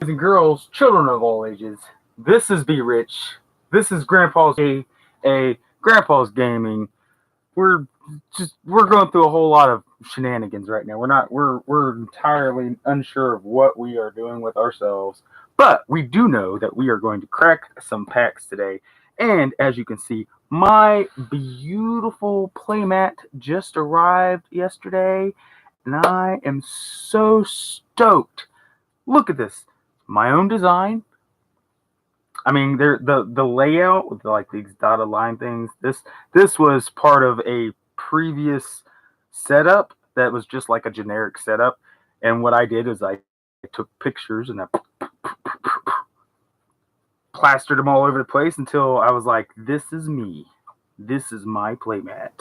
and girls, children of all ages. This is Be Rich. This is a Grandpa's Gaming. We're we're going through a whole lot of shenanigans right now. We're entirely unsure of what we are doing with ourselves, but we do know that we are going to crack some packs today. And as you can see, my beautiful playmat just arrived yesterday, and I am so stoked. Look at this, my own design. I mean, the layout with like these dotted line things. This was part of a previous setup that was just like a generic setup. And what I did is I took pictures and I plastered them all over the place until I was like, "This is me. This is my playmat."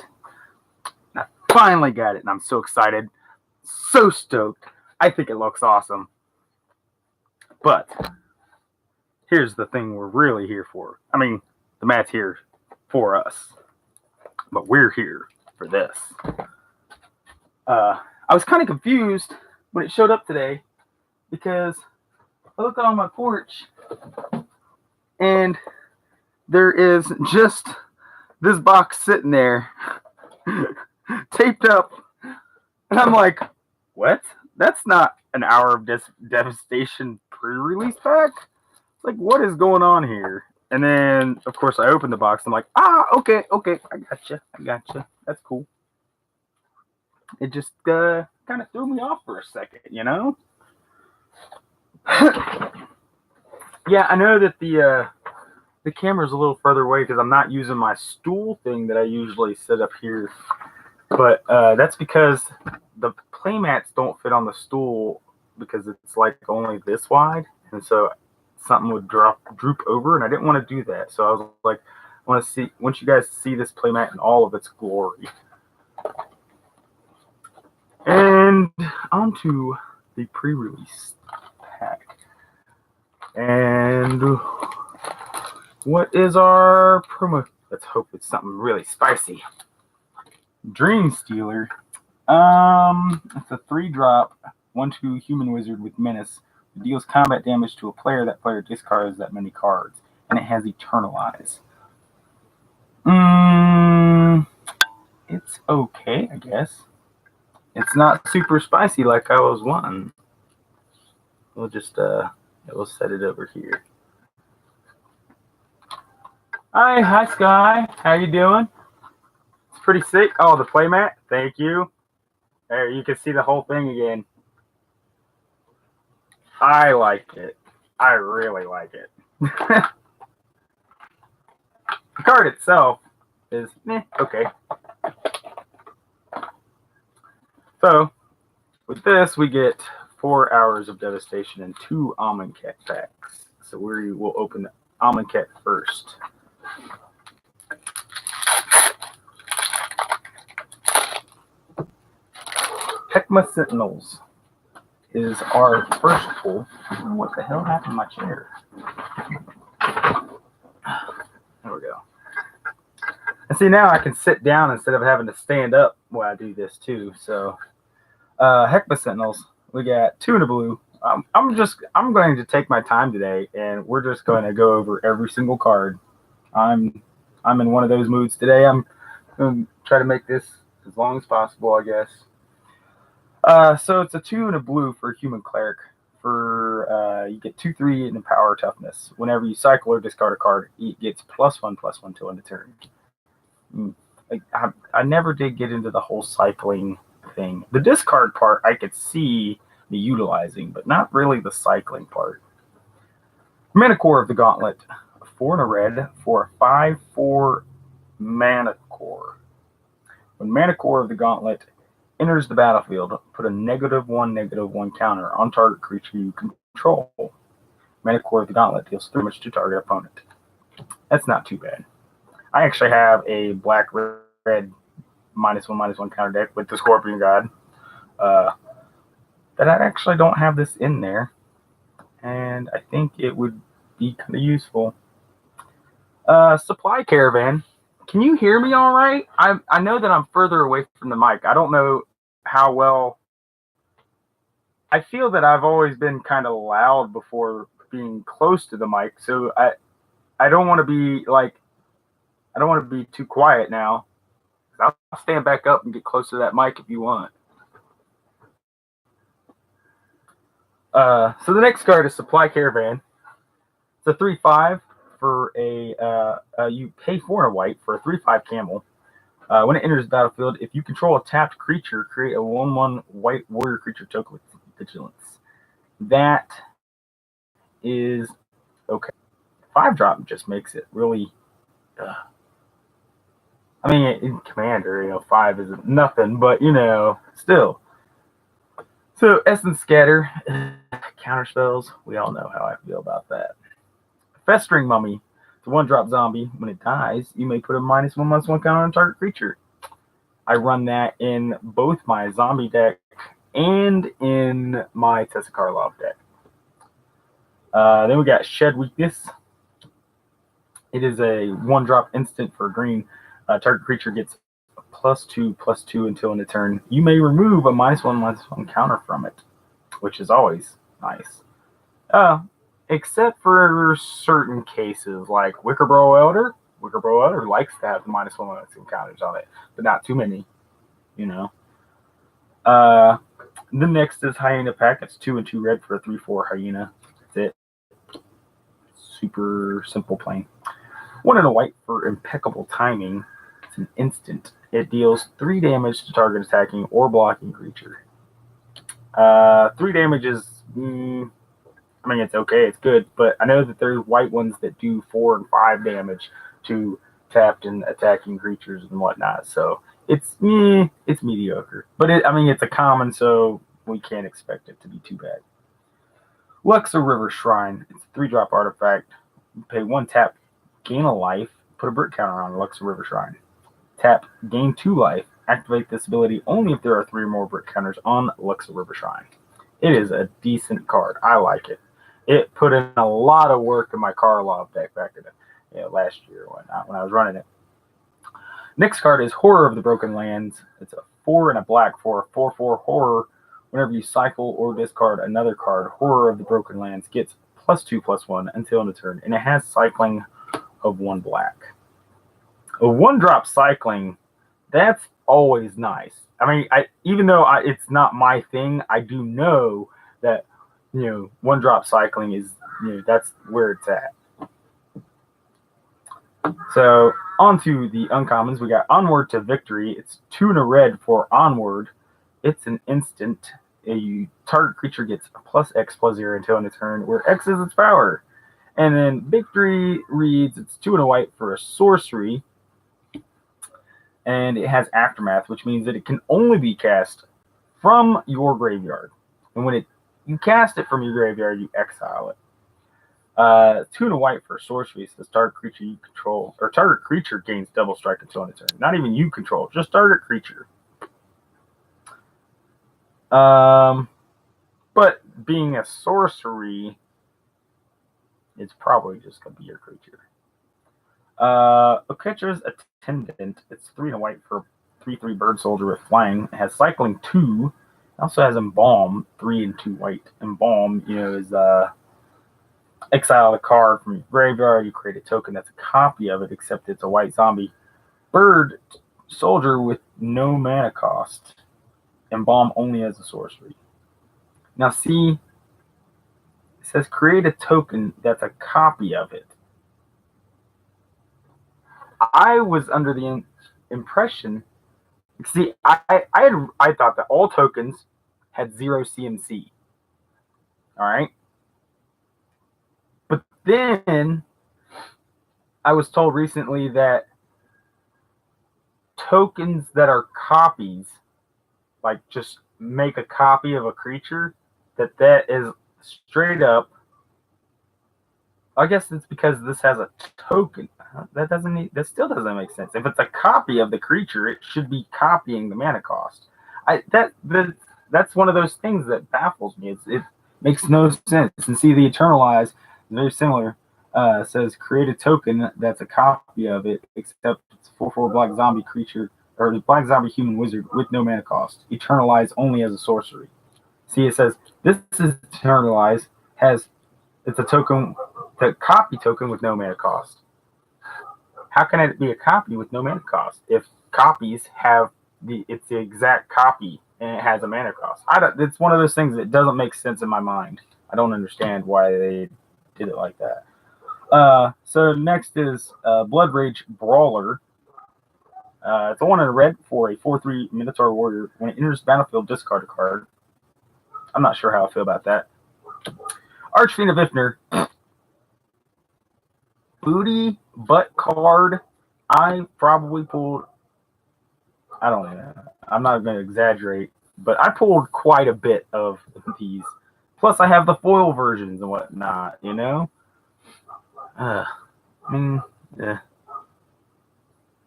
And I finally got it, and I'm so excited, so stoked. I think it looks awesome. But here's the thing we're really here for. I mean, the mat's here for us, but we're here for this. I was kind of confused when it showed up today because I looked on my porch and there is just this box sitting there taped up, and I'm like, what? That's not an hour of Devastation pre-release pack. Like, what is going on here? And then, of course, I opened the box. I'm like, okay, I gotcha. That's cool. It just kind of threw me off for a second, you know? Yeah, I know that the camera's a little further away because I'm not using my stool thing that I usually set up here. But that's because the playmats don't fit on the stool because it's like only this wide. And so something would droop over, and I didn't want to do that. So I was like, I want you guys to see this playmat in all of its glory. And onto the pre-release pack. And what is our promo? Let's hope it's something really spicy. Dream Stealer. It's a 3-drop 1/2 human wizard with menace. It deals combat damage to a player. That player discards that many cards, and it has Eternalize. It's okay, I guess. It's not super spicy like I was wanting. We'll just we'll set it over here. Hi Sky. How you doing? It's pretty sick. Oh, the playmat. Thank you. There, you can see the whole thing again. I like it. I really like it. The card itself is okay. So, with this, we get 4 hours of Devastation and 2 Almond Cat packs. So we will open Almond Cat first. Heckma Sentinels is our first pull. I don't know what the hell happened to my chair. There we go. And see, now I can sit down instead of having to stand up while I do this too. So, Heckma Sentinels, we got 2 in a blue. I'm going to take my time today, and we're just going to go over every single card. I'm in one of those moods today. I'm going to try to make this as long as possible, I guess. So it's a 2 and a blue for Human Cleric. For you get 2/3 in power toughness. Whenever you cycle or discard a card, it gets +1/+1 till end of turn. I never did get into the whole cycling thing. The discard part I could see the utilizing, but not really the cycling part. Mana Core of the Gauntlet, 4 and a red for a 5/4 Mana Core. When Mana Core of the Gauntlet enters the battlefield, put a -1/-1 counter on target creature you control. Mana Core of the Gauntlet deals 3 damage to target opponent. That's not too bad. I actually have a black-red -1/-1 counter deck with the Scorpion God. That I actually don't have this in there, and I think it would be kind of useful. Supply Caravan. Can you hear me all right? I know that I'm further away from the mic. I don't know how well I feel that I've always been kind of loud before being close to the mic, so I don't want to be like I don't want to be too quiet now. I'll stand back up and get close to that mic if you want. So the next card is Supply Caravan. It's a 3/5 for you pay 4 and a white for a 3/5 camel. When it enters the battlefield, if you control a tapped creature, create a 1/1 white warrior creature token with vigilance. That is okay. 5-drop just makes it really. I mean, in Commander, 5 isn't nothing, but still. So Essence Scatter, counter spells. We all know how I feel about that. Festering Mummy. It's a 1-drop zombie. When it dies, you may put a -1/-1 counter on target creature. I run that in both my zombie deck and in my Tessakarlov deck. Then we got Shed Weakness. It is a 1-drop instant for green. Target creature gets +2/+2 until end of turn. You may remove a -1/-1 counter from it, which is always nice. Except for certain cases like Wickerboro Elder. Wickerboro Elder likes to have the -1/-1 counters on it, but not too many, The next is Hyena Pack. It's 2 and 2 red for a 3/4 Hyena. That's it. Super simple plain. 1 and a white for impeccable timing. It's an instant. It deals 3 damage to target attacking or blocking creature. 3 damage is, it's okay, it's good, but I know that there's white ones that do 4 and 5 damage to tapped and attacking creatures and whatnot. So it's mediocre. But it's a common, so we can't expect it to be too bad. Luxa River Shrine. It's a 3-drop artifact. You pay 1 tap, gain a life, put a brick counter on Luxa River Shrine. Tap, gain 2 life. Activate this ability only if there are 3 or more brick counters on Luxa River Shrine. It is a decent card. I like it. It put in a lot of work in my Karlov deck back in last year when I was running it. Next card is Horror of the Broken Lands. It's a 4 and a black for a 4/4 horror. Whenever you cycle or discard another card, Horror of the Broken Lands gets +2/+1 until end of turn, and it has cycling of 1 black. A 1-drop cycling, that's always nice. Even though it's not my thing, I do know that 1-drop cycling is that's where it's at. So on to the uncommons. We got Onward to Victory. It's 2 and a red for Onward. It's an instant. A target creature gets +X/+0 until end of turn, where X is its power. And then Victory reads, it's 2 and a white for a sorcery. And it has Aftermath, which means that it can only be cast from your graveyard. And when you cast it from your graveyard, you exile it. 2 and a white for sorcery says target creature you control, or target creature gains double strike until end of turn. Not even you control, just target creature. But being a sorcery, it's probably just going to be your creature. Oketra's Attendant. It's 3 and a white for 3/3 bird soldier with flying. It has cycling 2. It also has Embalm, 3 and 2 white. Embalm, is exile a card from your graveyard. You create a token that's a copy of it, except it's a white zombie bird soldier with no mana cost. Embalm only as a sorcery. Now see, it says create a token that's a copy of it. I was under the impression, see, I thought that all tokens had 0 CMC. All right. But then I was told recently that tokens that are copies, like just make a copy of a creature, that is straight up. I guess it's because this has a token. That still doesn't make sense. If it's a copy of the creature, it should be copying the mana cost. That's one of those things that baffles me. It makes no sense. And see, the Eternalize, very similar. Says create a token that's a copy of it, except it's 4/4 black zombie creature or black zombie human wizard with no mana cost. Eternalize only as a sorcery. See, it says this is internalized. It's a token, the copy token with no mana cost. How can it be a copy with no mana cost if copies have it's the exact copy and it has a mana cost? It's one of those things that doesn't make sense in my mind. I don't understand why they did it like that. So next is Blood Rage Brawler. It's a 1 in red for a 4/3 Minotaur Warrior. When it enters the battlefield, discard a card. I'm not sure how I feel about that. Archfiend of Ifnir. Booty butt card. I probably pulled. I don't know. I'm not going to exaggerate, but I pulled quite a bit of these. Plus, I have the foil versions and whatnot. You know. Yeah.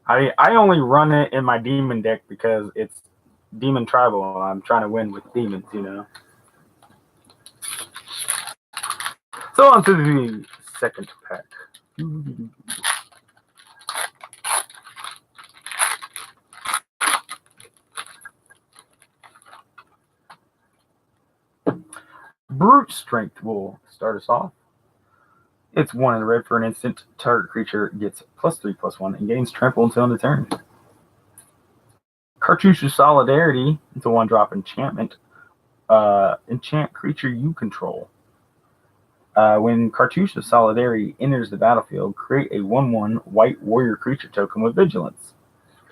I only run it in my demon deck because it's demon tribal and I'm trying to win with demons, you know. So on to the second pack. Brute Strength will start us off. It's 1 in red for an instant. Target creature gets +3/+1 and gains trample until end of turn. Cartouche of Solidarity. It's a 1-drop enchantment. Enchant creature you control. When Cartouche of Solidarity enters the battlefield, create a 1/1 white warrior creature token with vigilance.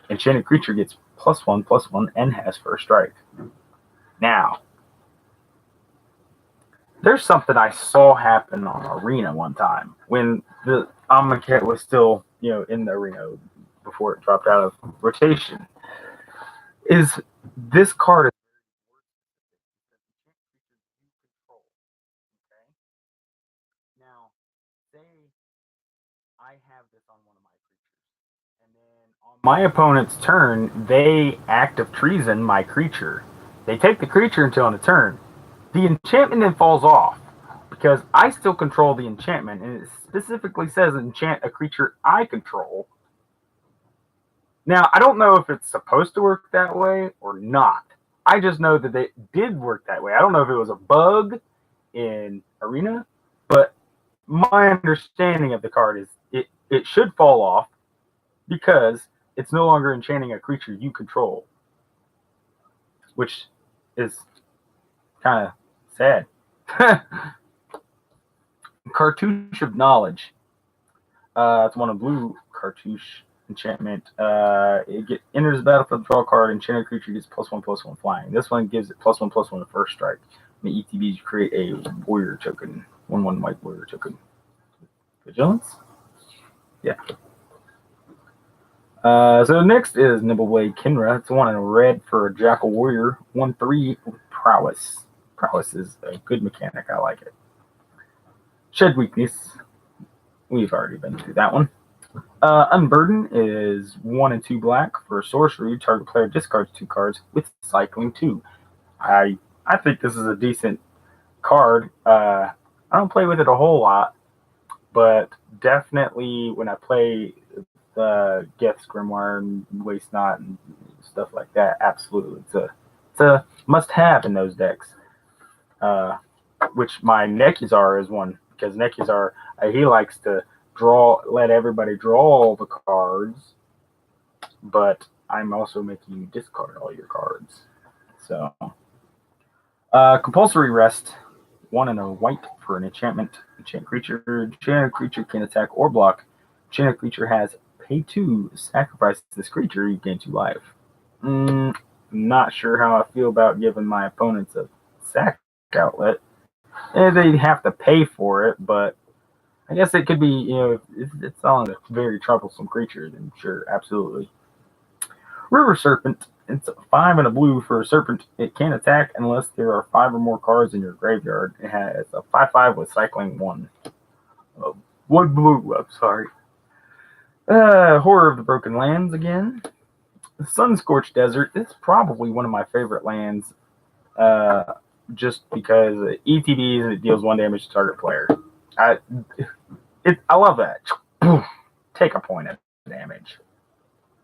Enchanted creature gets +1/+1 and has first strike. Now, there's something I saw happen on Arena one time when the Amonkhet was still, in the Arena before it dropped out of rotation. Is this card? Now, say I have this on one of my creatures, and then on my opponent's turn, they act of treason my creature. They take the creature until on the turn. The enchantment then falls off because I still control the enchantment, and it specifically says enchant a creature I control. Now, I don't know if it's supposed to work that way or not. I just know that it did work that way. I don't know if it was a bug in Arena, but my understanding of the card is it should fall off because it's no longer enchanting a creature you control, which is kind of sad. Cartouche of Knowledge. It's 1 of blue cartouche enchantment. It enters the battlefield, draw a card, enchanted creature gets +1/+1 flying. This one gives it +1/+1 to first strike. When ETBs, you create a warrior token, 1/1 white warrior token. Vigilance? Yeah. So next is Nibbleblade Kinra. It's 1 in red for a Jackal Warrior, 1/3 Prowess. Prowess is a good mechanic. I like it. Shed Weakness. We've already been through that one. Unburden is 1 and 2 black for a sorcery. Target player discards 2 cards with cycling 2. I think this is a decent card. I don't play with it a whole lot, but definitely when I play the Geth's Grimoire and Waste Not and stuff like that, absolutely, it's a must-have in those decks. Which my Nekuzar is one, because Nekuzar, he likes to let everybody draw all the cards, but I'm also making you discard all your cards. So, Compulsory Rest, 1 and a white for an enchantment. Enchant creature. Enchanted creature can attack or block. Enchanted creature has pay 2. Sacrifice this creature. You gain 2 life. Not sure how I feel about giving my opponents a sack outlet. They'd have to pay for it, but I guess it could be, it's on a very troublesome creature, then sure, absolutely. River Serpent. It's 5 and a blue for a serpent. It can't attack unless there are 5 or more cards in your graveyard. It has a 5/5 with cycling 1. 1 blue, I'm sorry. Horror of the Broken Lands again. Sunscorched Desert. It's probably one of my favorite lands, just because ETBs and it deals 1 damage to target player. I love that. Take a point of damage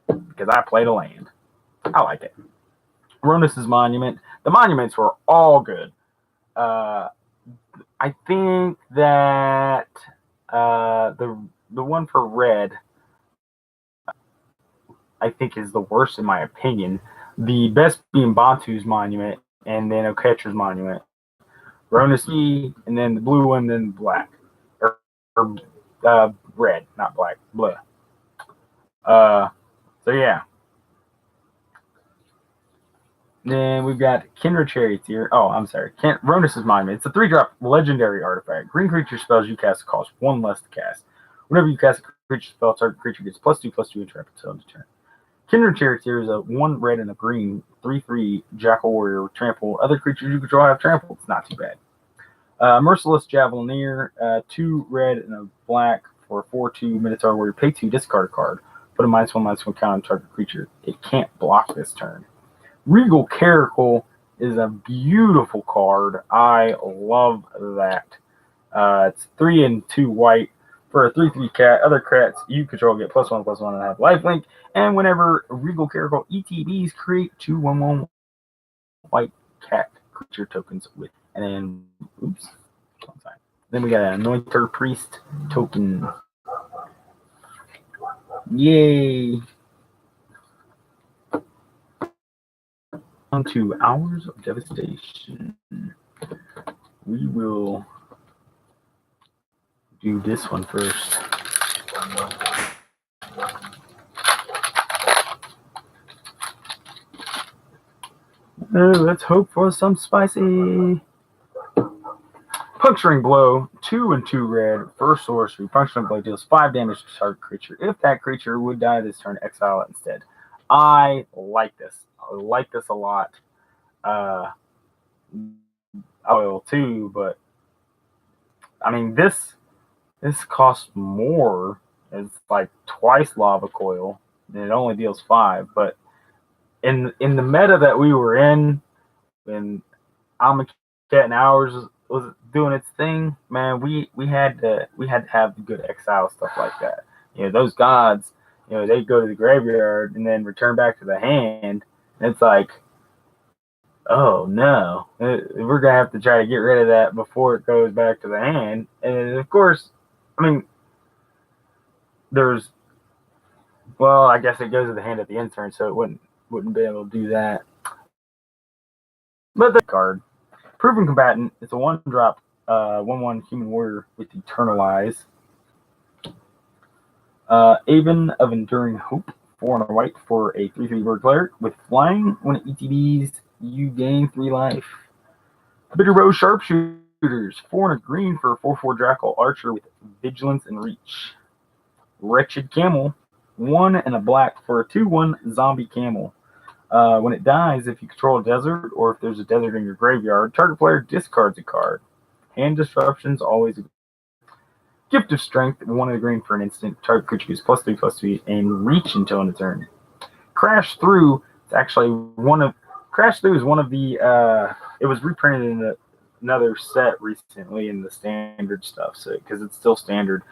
because I played a land. I like it. Ronus's Monument. The monuments were all good. Uh, I think that the one for red, I think is the worst in my opinion. The best being Bantu's Monument, and then Oketcher's Monument. Ronaski, and then the blue one, then black. Or red, not black. Blue. So yeah. Then we've got Kindred Charioteer. Oh, I'm sorry. Ronus' Monument. It's a 3-drop legendary artifact. Green creature spells you cast cost 1 less to cast. Whenever you cast a creature spell, target creature gets +2/+2 entrap until end of turn. Kindred Charioteer is a 1 red and a green 3/3 Jackal Warrior with trample. Other creatures you control have trample. It's not too bad. Merciless Javelineer, 2 red and a black for 4/2 Minotaur Warrior. Pay 2, discard a card. Put a -1/-1 counter on target creature. It can't block this turn. Regal Caracal is a beautiful card. I love that. It's 3 and 2 white for a 3/3 cat. Other cats you control get +1/+1 and have lifelink. And whenever Regal Caracal ETBs, create 2/1/1 white cat creature tokens with. And then, oops. Then we got an Anointer Priest token. Yay! On to Hours of Devastation. We will do this one first. Let's hope for some spicy. Puncturing Blow, 2 and 2 red, first sorcery. Puncturing Blow deals 5 damage to target creature. If that creature would die this turn, exile it instead. I like this. I like this a lot. I will too, but I mean this costs more. It's like twice Lava Coil, and it only deals 5. But in the meta that we were in, when Amaket and Hours was doing its thing, man, we had to have the good exile stuff like that. You know, those gods, you know, they go to the graveyard and then return back to the hand. And it's like, oh no, we're gonna have to try to get rid of that before it goes back to the hand. And of course, I mean, I guess it goes to the hand at the end turn, so it wouldn't be able to do that. But the card, Proven Combatant, it's a 1-drop 1/1 human warrior with Eternalize. Aven of Enduring Hope, 4 and a white for a 3/3 word cleric with flying. When it ETBs, you gain 3 life. Bitter Bow Sharpshooters, 4 and a green for a 4/4 Jackal Archer with Vigilance and Reach. Wretched Camel, 1 and a black for a 2/1 Zombie Camel. When it dies, if you control a desert or if there's a desert in your graveyard, target player discards a card. Hand Disruption's always a Gift of Strength, 1 and a green for an instant. Target creature gets +3/+3 and reach until end of turn. Crash Through is actually Crash Through is one of the it was reprinted in another set recently in the standard stuff, so because it's still standard.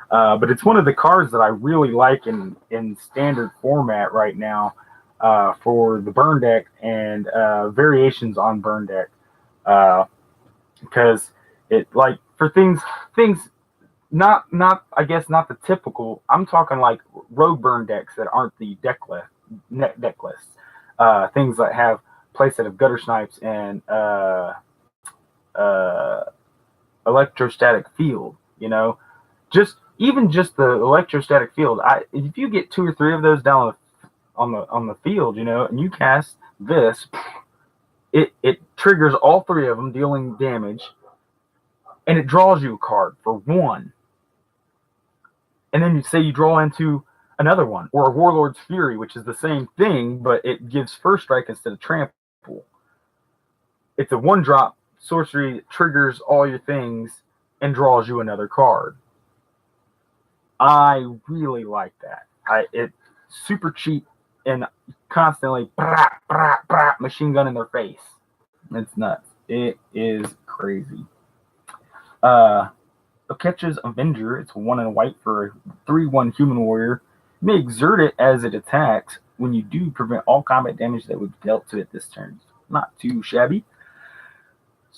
But it's one of the cards that I really like in standard format right now for the burn deck and variations on burn deck, because it, like, for things not I guess not the typical. I'm talking like rogue burn decks that aren't the deck lists. Things that have playset of Gutter Snipes and Electrostatic Field. You know, just the Electrostatic Field. If you get 2 or 3 of those down on the field, you know, and you cast this, it triggers all 3 of them, dealing damage, and it draws you a card for 1. And then you say you draw into another one, or a Warlord's Fury, which is the same thing, but it gives first strike instead of trample. It's a 1-drop sorcery that triggers all your things and draws you another card. I really like that. It's super cheap and constantly machine gun in their face. It's nuts. It is crazy. Oketcher's Avenger, it's 1 and a white for a 3/1 human warrior. You may exert it as it attacks. When you do, prevent all combat damage that would be dealt to it this turn. Not too shabby.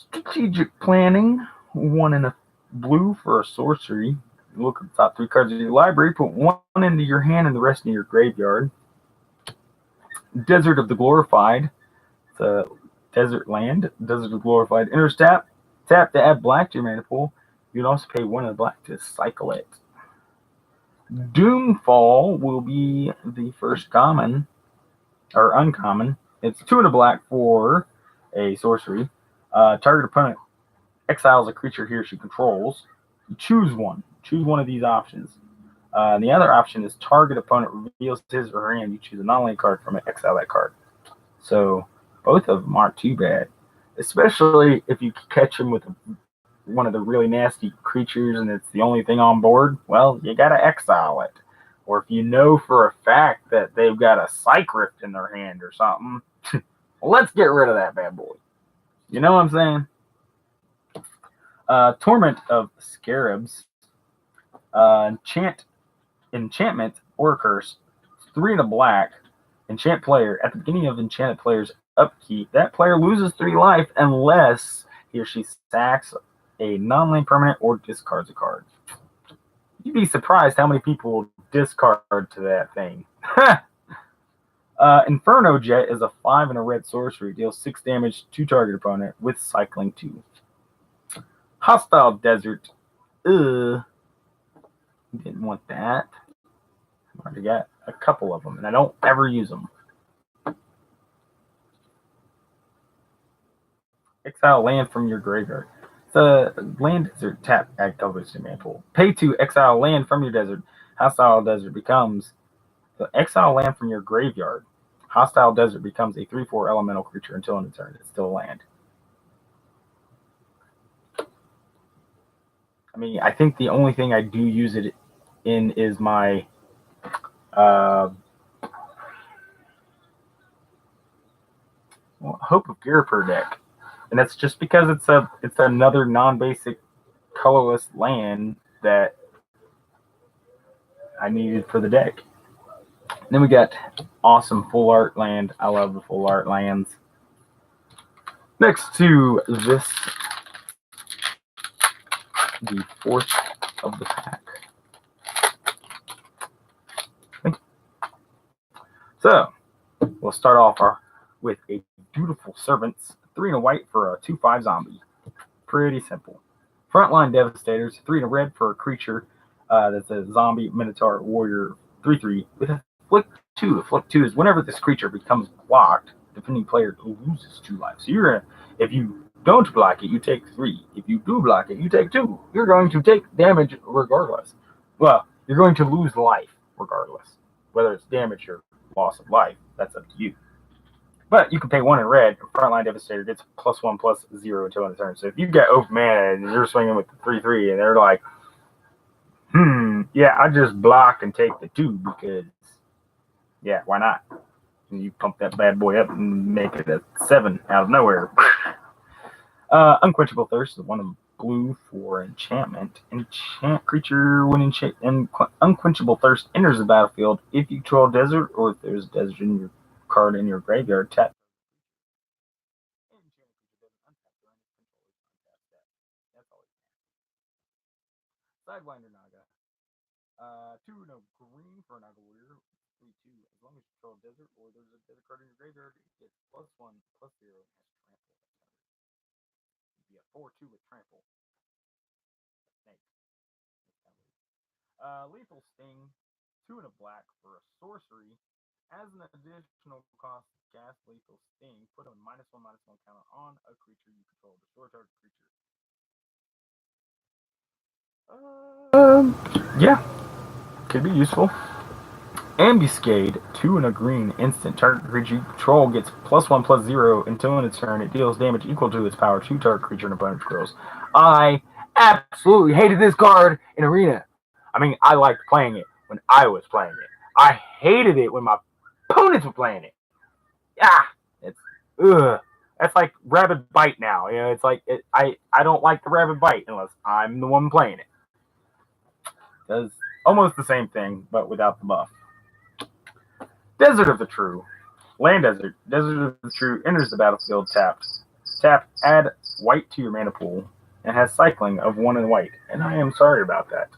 Strategic planning, 1 in a blue for a sorcery. Look at the top 3 cards of your library, put 1 into your hand and the rest in your graveyard. Desert of the Glorified, it's a desert land. Desert of the Glorified enters tap to add black to your mana pool. You can also pay 1 of the black to cycle it. Doomfall will be the first common, or uncommon. It's 2 in a black for a sorcery. Target opponent exiles a creature he or she controls. You choose one. Choose one of these options. The other option is target opponent reveals his or her hand. You choose a non-land card from it, exile that card. So both of them aren't too bad, especially if you catch them with one of the really nasty creatures and it's the only thing on board. Well, you gotta exile it. Or if you know for a fact that they've got a Psych Rift in their hand or something, well, let's get rid of that bad boy. You know what I'm saying? Torment of Scarabs. Enchantment or curse. 3 in a black. Enchant player. At the beginning of enchanted player's upkeep, that player loses 3 life unless he or she sacks a non-land permanent or discards a card. You'd be surprised how many people discard to that thing. Inferno Jet is a 5 and a red sorcery. Deals 6 damage to target opponent with cycling 2. Hostile Desert. Didn't want that. I already got a couple of them, and I don't ever use them. Exile land from your graveyard. The land desert tap add colors to your mana pool. Pay 2, exile land from your desert. Hostile Desert becomes the exile land from your graveyard. Hostile Desert becomes a 3/4 elemental creature until end of turn. It's still land. I mean, I think the only thing I do use it in is my Hope of Girapur deck, and that's just because it's another non-basic colorless land that I needed for the deck. And then we got awesome full art land. I love the full art lands. Next to this, the 4th of the pack. So we'll start off with a Dutiful Servants, 3 in a white for a 2/5 zombie. Pretty simple. Frontline Devastators, 3 in a red for a creature that's a zombie Minotaur Warrior 3/3 with a Flick 2. A Flick 2 is whenever this creature becomes blocked, defending player loses 2 life. So if you don't block it, you take 3. If you do block it, you take 2. You're going to take damage regardless. Well, you're going to lose life regardless. Whether it's damage or loss of life, that's up to you. But you can pay 1 in red, and Frontline Devastator gets +1/+0 until end of turn. So if you get open mana and you're swinging with the 3/3, and they're like, yeah, I just block and take the 2 because, yeah, why not? And you pump that bad boy up and make it a 7 out of nowhere. Unquenchable Thirst is 1 in blue for enchantment. Enchant creature when Unquenchable Thirst enters the battlefield. If you control a desert, or if there's a desert in your card in your graveyard, tap. Sidewinder Naga. 2 no green for a Naga Warrior. 3/2. As long as you control a desert or there's a desert card in your graveyard, it gets +1/+0 and has trample. It'd be a 4/2 with trample. Snake. Lethal Sting. 2 in a black for a sorcery. As an additional cost, cast Lethal Sting. Put a -1/-1 counter on a creature you control. Destroy target creature. Yeah, could be useful. Ambuscade, 2 in a green instant. Target creature you control gets +1/+0 until in its turn. It deals damage equal to its power to target creature and opponent controls. I absolutely hated this card in Arena. I mean, I liked playing it when I was playing it. I hated it when my opponents were playing it. It's That's like Rabid Bite now. You know, it's like I don't like the Rabid Bite unless I'm the one playing it. Does almost the same thing, but without the buff. Desert of the True. Land Desert. Desert of the True enters the battlefield tapped. Tap, add white to your mana pool, and has cycling of 1 and white. And I am sorry about that.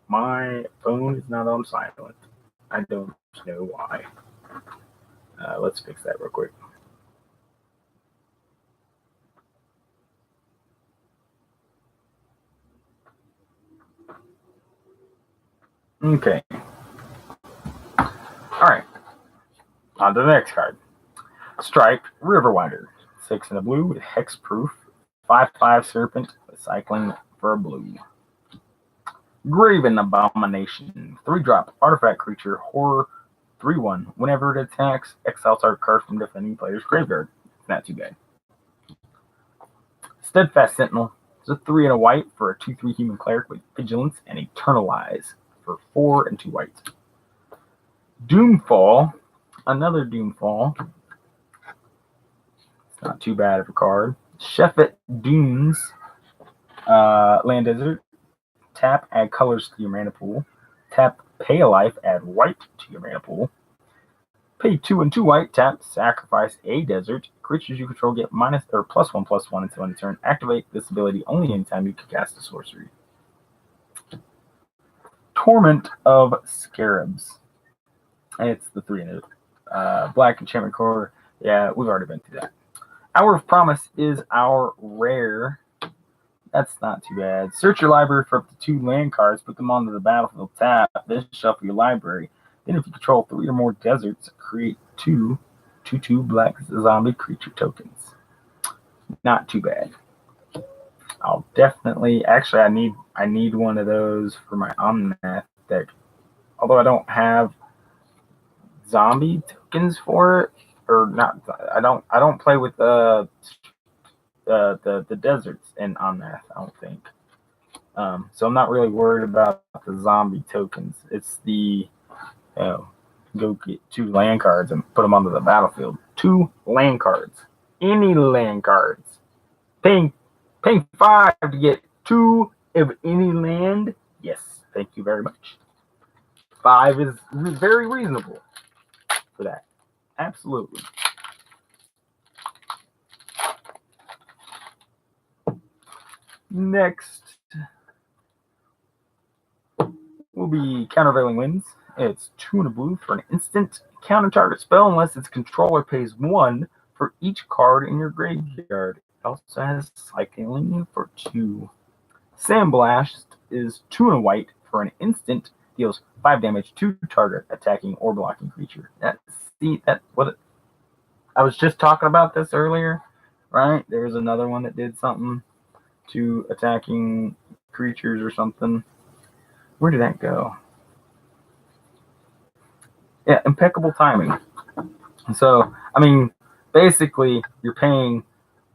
My phone is not on silent. I don't know why. Let's fix that real quick. Okay. Alright. On to the next card. Striped Riverwinder. 6 in a blue with hexproof. 5/5 Serpent with cycling for a blue. Graven Abomination. 3-drop artifact creature. Horror 3/1. Whenever it attacks, exile target card from defending player's graveyard. Not too bad. Steadfast Sentinel. It's a 3 and a white for a 2/3 human cleric with vigilance and eternalize for 4 and 2 whites. Doomfall. Another Doomfall. It's not too bad of a card. Sheffet Dunes. Land Desert. Tap, add colors to your mana pool. Tap, pay a life, add white to your mana pool. Pay 2 and 2 white, tap, sacrifice a desert. Creatures you control get +1/+1 until end of turn. Activate this ability only anytime you can cast a sorcery. Torment of Scarabs. It's the 3 and black enchantment core. Yeah, we've already been through that. Hour of Promise is our rare. That's not too bad. Search your library for up to 2 land cards, put them onto the battlefield, tap, then shuffle your library. Then if you control 3 or more deserts, create 2 2/2 black zombie creature tokens. Not too bad. I'll definitely, actually I need one of those for my Omnath deck. Although I don't have zombie tokens for it, or not, I don't play with the deserts in Omnath, I don't think. So I'm not really worried about the zombie tokens. It's the go get 2 land cards and put them onto the battlefield. 2 land cards. Any land cards. Paying 5 to get 2 of any land. Yes, thank you very much. 5 is very reasonable for that. Absolutely. Next will be Countervailing Winds. It's 2 and a blue for an instant counter target spell unless its controller pays 1 for each card in your graveyard. It also has cycling for 2. Sandblast is 2 and a white for an instant, deals 5 damage to target attacking or blocking creature. I was just talking about this earlier, right? There was another one that did something to attacking creatures or something. Where did that go? Yeah, impeccable timing. So, I mean, basically, you're paying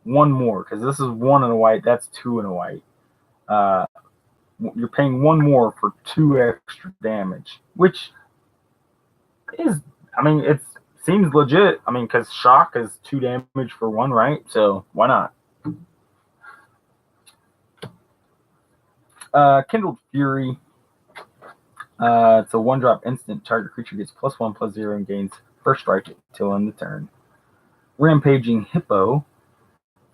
1 more, because this is 1 and a white, that's 2 and a white. You're paying 1 more for 2 extra damage, which is, I mean, it seems legit. I mean, because shock is 2 damage for 1, right? So, why not? Kindled Fury. It's a 1-drop instant. Target creature gets +1/+0 and gains first strike until end of turn. Rampaging Hippo.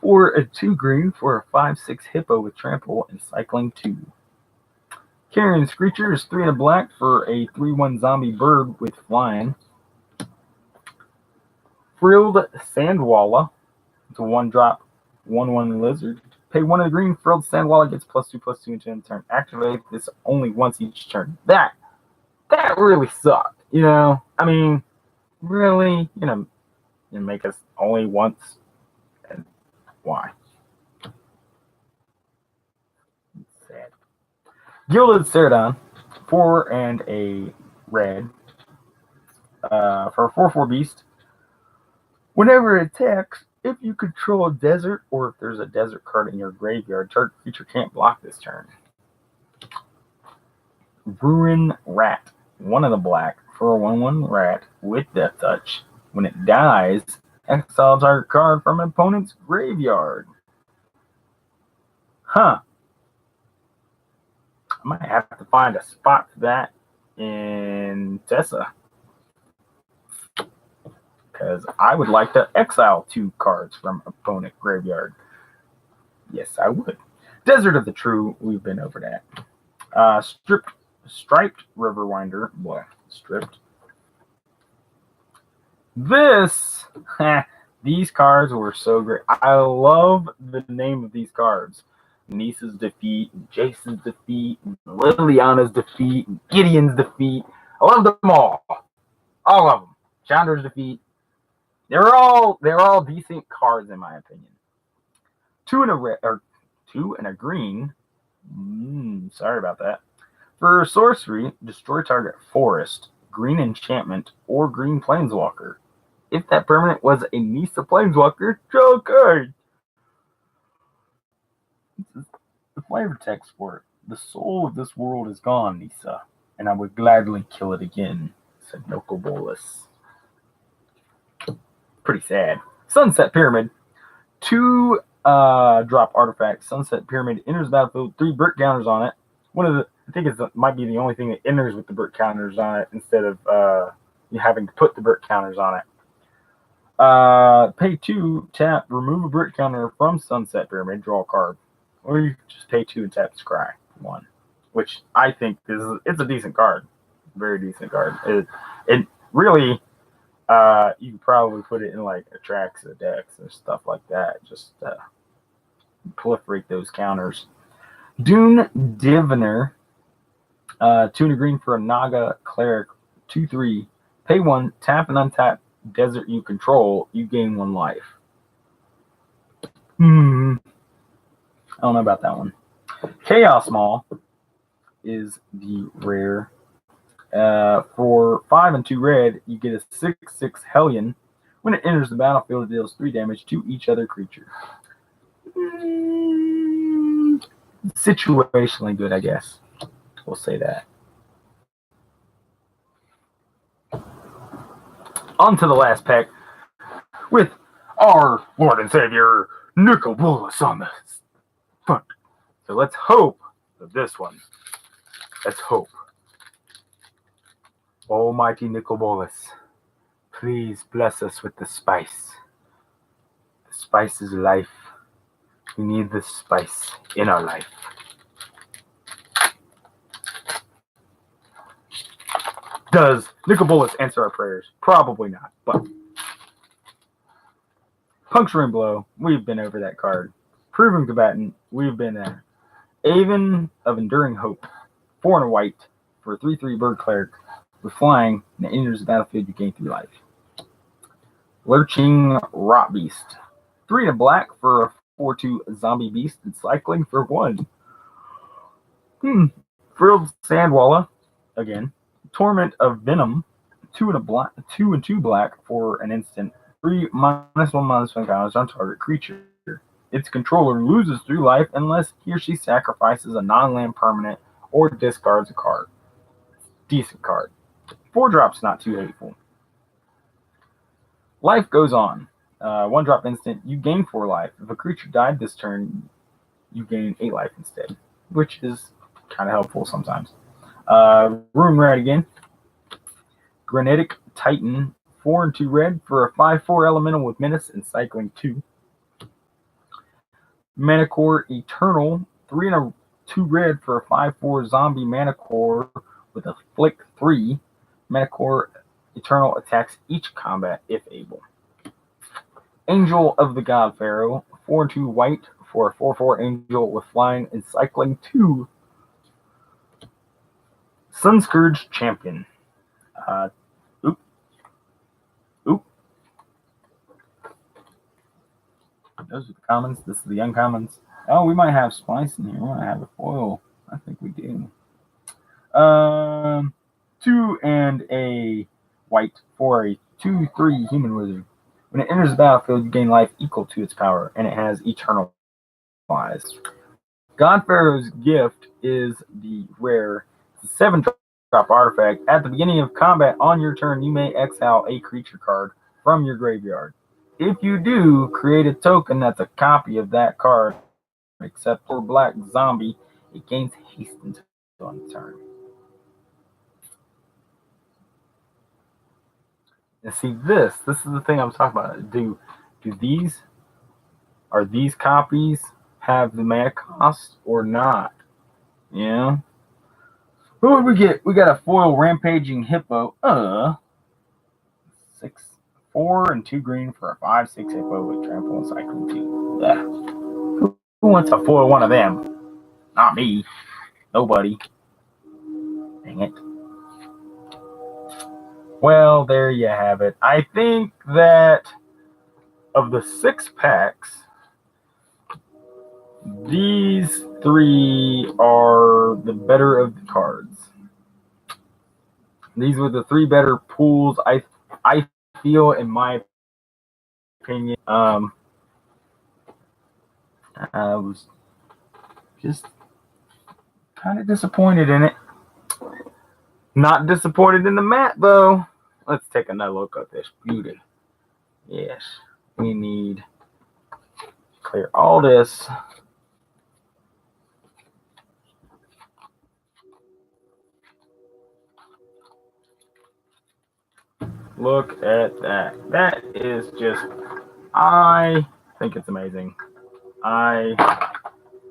For a 2 green for a 5/6 Hippo with trample and cycling 2. Carrion Screecher is 3 and a black for a 3/1 zombie bird with flying. Frilled Sandwalla. It's a 1-drop 1/1 lizard. Pay 1 of the green. Frilled Sandwalla gets +2/+2 until end of turn. Activate this only once each turn. That really sucked. I mean, really, you make us only once. And why? It's sad. Gilded Ceradon, 4 and a red. For a 4/4 beast. Whenever it attacks, if you control a desert or if there's a desert card in your graveyard, target creature can't block this turn. Ruin Rat, 1 of the black for a 1/1 rat with Death Touch. When it dies, exile target card from an opponent's graveyard. Huh. I might have to find a spot for that in Tessa. because I would like to exile 2 cards from opponent graveyard. Yes, I would. Desert of the True, we've been over that. Striped Riverwinder, stripped. These cards were so great. I love the name of these cards. Nisa's Defeat, Jason's Defeat, Liliana's Defeat, Gideon's Defeat. I love them all. All of them. Chandra's Defeat. They're all decent cards in my opinion. 2 and a red, or 2 and a green. Sorry about that. For sorcery, destroy target forest, green enchantment, or green planeswalker. If that permanent was a Nisa planeswalker, okay. The flavor text for it. The soul of this world is gone, Nisa, and I would gladly kill it again, said Noko Bolas. Pretty sad. Sunset Pyramid. 2 drop artifact. Sunset Pyramid enters the battlefield, 3 brick counters on it. I think it might be the only thing that enters with the brick counters on it instead of you having to put the brick counters on it. Pay 2, tap, remove a brick counter from Sunset Pyramid, draw a card. Or you just pay 2 and tap Scry 1, which I think it's a decent card. Very decent card. It really, you could probably put it in like Atraxa decks or stuff like that. Just proliferate those counters. Dune Diviner, 2 and a green for a Naga Cleric, 2/3. Pay 1, tap and untap desert you control, you gain 1 life. I don't know about that one. Chaos Maw is the rare. For 5 and 2 red, you get a 6/6 Hellion. When it enters the battlefield, it deals 3 damage to each other creature. Situationally good, I guess. We'll say that. On to the last pack with our Lord and Savior, Noko Bolas on the front. So let's hope that this one. Let's hope. Almighty Noko Bolas, please bless us with the spice. The spice is life. We need the spice in our life. Does Noko Bolas answer our prayers? Probably not, but Puncturing Blow, we've been over that card. Proven Combatant, we've been there. Aven of Enduring Hope, 4 and a white for a 3/3 Bird Cleric. With flying, and it enters the battlefield, you gain 3 life. Lurching Rot Beast, 3 and a black for a 4/2 Zombie Beast, and cycling for 1. Frilled Sandwalla, again. Torment of Venom, 2 and 2 black for an instant. 3 -1/-1 counters on target creature. Its controller loses 3 life unless he or she sacrifices a non-land permanent or discards a card. Decent card. 4 drops, not too hateful. Life Goes On. 1 drop instant, you gain 4 life. If a creature died this turn, you gain 8 life instead, which is kind of helpful sometimes. Room Red again. Granitic Titan, 4 and 2 red for a 5/4 elemental with menace and cycling 2. Manicore Eternal, 3 and 2 red for a 5/4 zombie Manicore with a flick 3. Manicore Eternal attacks each combat if able. Angel of the God Pharaoh, 4 and 2 white for a 4/4 angel with flying and cycling 2. Sunscourge Champion. Those are the commons. This is the uncommons. Oh, we might have Splice in here. We might have a foil. I think we do. 2 and a white for a 2/3 human wizard. When it enters the battlefield, you gain life equal to its power, and it has eternal eyes. God Pharaoh's Gift is the rare. It's a 7-drop artifact. At the beginning of combat on your turn, you may exile a creature card from your graveyard. If you do, create a token that's a copy of that card, except for Black Zombie. It gains haste until on the turn. And see, this is the thing I'm talking about. Are these copies have the mana cost or not? Yeah. Who would we get? We got a foil rampaging hippo. 6, 4 and 2 green for a 5/6 hippo with trample and cycling 2. Who wants to foil one of them? Not me. Nobody. Dang it. Well, there you have it. I think that of the 6 packs, these 3 are the better of the cards. These were the 3 better pools, I feel, in my opinion. I was just kind of disappointed in it. Not disappointed in the mat, though. Let's take another look at this beauty. Yes, we need to clear all this. Look at that. That is just, I think it's amazing. I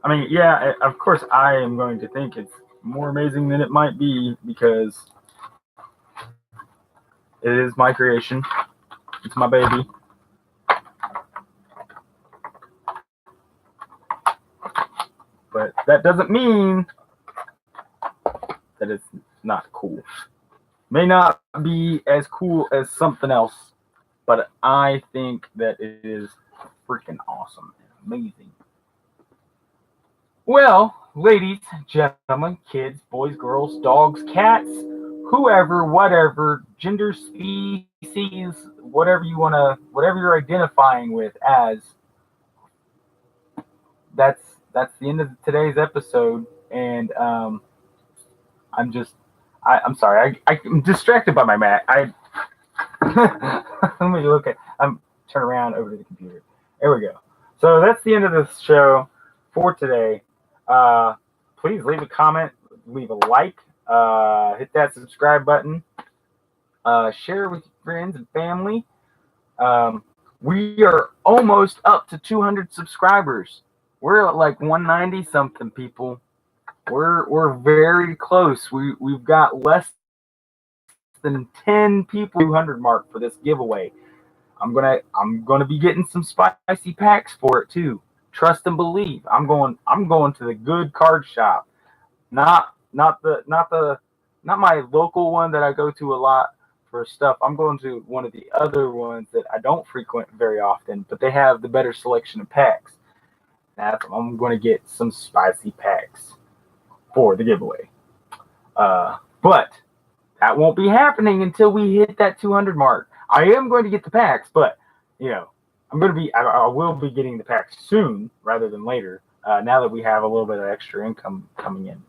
mean, yeah, of course I am going to think it's more amazing than it might be because it is my creation. It's my baby. But that doesn't mean that it's not cool. May not be as cool as something else, but I think that it is freaking awesome and amazing. Well, ladies, gentlemen, kids, boys, girls, dogs, cats, whoever, whatever, gender, species, whatever you're identifying with as, that's the end of today's episode. And I'm sorry, I'm distracted by my mat. Let me look at. I'm turn around over to the computer. There we go. So that's the end of this show for today. Please leave a comment, leave a like, hit that subscribe button, share with your friends and family. We are almost up to 200 subscribers. We're at like 190 something, people. We're very close. We've got less than 10 people 200 mark for this giveaway. I'm gonna be getting some spicy packs for it too. Trust and believe. I'm going to the good card shop, not my local one that I go to a lot for stuff. I'm going to one of the other ones that I don't frequent very often, but they have the better selection of packs. I'm going to get some spicy packs for the giveaway. But that won't be happening until we hit that 200 mark. I am going to get the packs, but I will be getting the packs soon rather than later. Now that we have a little bit of extra income coming in.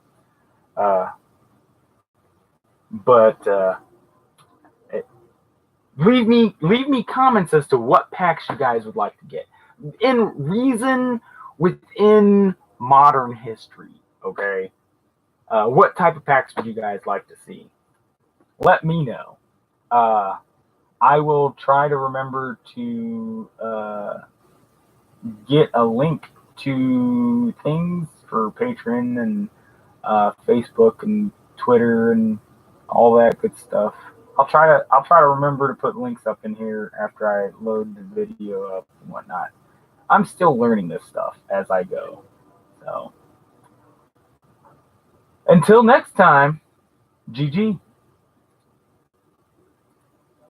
Leave me comments as to what packs you guys would like to get in reason within modern history. Okay, what type of packs would you guys like to see? Let me know. I will try to remember to get a link to things for Patreon and Facebook and Twitter and all that good stuff. I'll try to remember to put links up in here after I load the video up and whatnot. I'm still learning this stuff as I go. So until next time, GG.